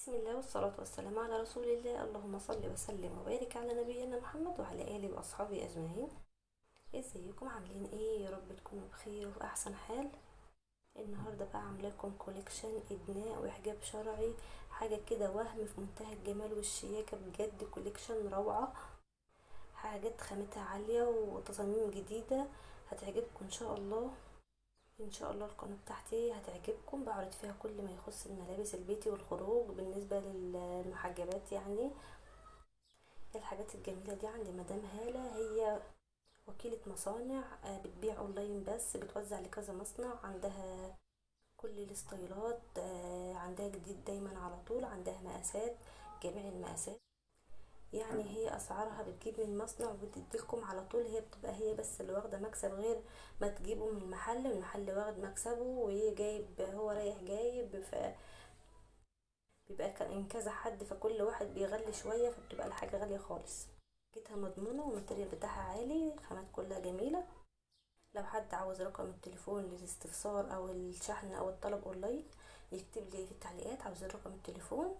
بسم الله والصلاة والسلام على رسول الله. اللهم صل وسلم وبارك على نبينا محمد وعلى آله وأصحابه أجمعين. ازيكم عاملين ايه؟ يا رب تكونوا بخير وفي أحسن حال. النهاردة بقى عاملة لكم كوليكشن إدناء وحجاب شرعي، حاجة كده وهم في منتهى الجمال والشياكة، بجد كوليكشن روعة. حاجات خامتها عالية وتصاميم جديدة هتعجبكم إن شاء الله. ان شاء الله القناة بتاعتي هتعجبكم، بعرض فيها كل ما يخص الملابس البيتي والخروج بالنسبة للمحجبات يعني. الحاجات الجميلة دي عند مدام هالة، هي وكيلة مصانع، بتبيع اونلاين بس بتوزع لكذا مصنع. عندها كل الستايلات، عندها جديد دايما على طول، عندها مقاسات جميع المقاسات. يعني هي اسعارها بتجيب من مصنع وبتديلكم على طول، هي بتبقى هي بس اللي واخده مكسب، غير ما تجيبه من المحل واخد مكسبه وهي جايب، هو رايح جايب، بيبقى كان كذا حد، فكل واحد بيغلي شويه، فبتبقى الحاجه غاليه خالص. جيتها مضمونه والماتيريال بتاعها عالي، خامات كلها جميله. لو حد عاوز رقم التليفون للاستفسار او الشحن او الطلب اونلاين يكتب لي في التعليقات عاوز رقم التليفون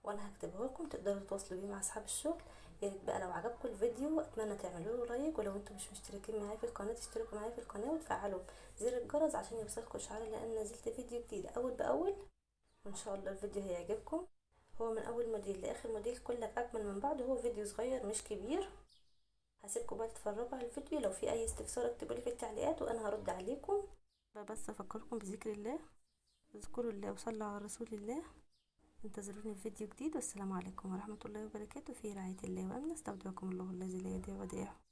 وانا هكتبه لكم، تقدروا تتواصلوا بيه مع اصحاب الشغل. يا ريت بقى لو عجبكم الفيديو اتمنى تعملوا له لايك، ولو انتم مش مشتركين معايا في القناه تشتركوا معايا في القناه وتفعلوا زر الجرس عشان يوصلكم اشعار لان نزلت فيديو جديد اول باول. وان شاء الله الفيديو هيعجبكم. هو من اول موديل لاخر موديل كلك اجمل من بعض، هو فيديو صغير مش كبير. هسيبكم بقى تتفرجوا على الفيديو، لو في اي استفسار اكتبوا لي في التعليقات وانا هرد عليكم. بس افكركم بذكر الله، اذكروا الله وصلوا على رسول الله. انتظروني في فيديو جديد، والسلام عليكم ورحمة الله وبركاته، في رعاية الله وأمن. استودعكم الله الذي لا يضيع ودائعه.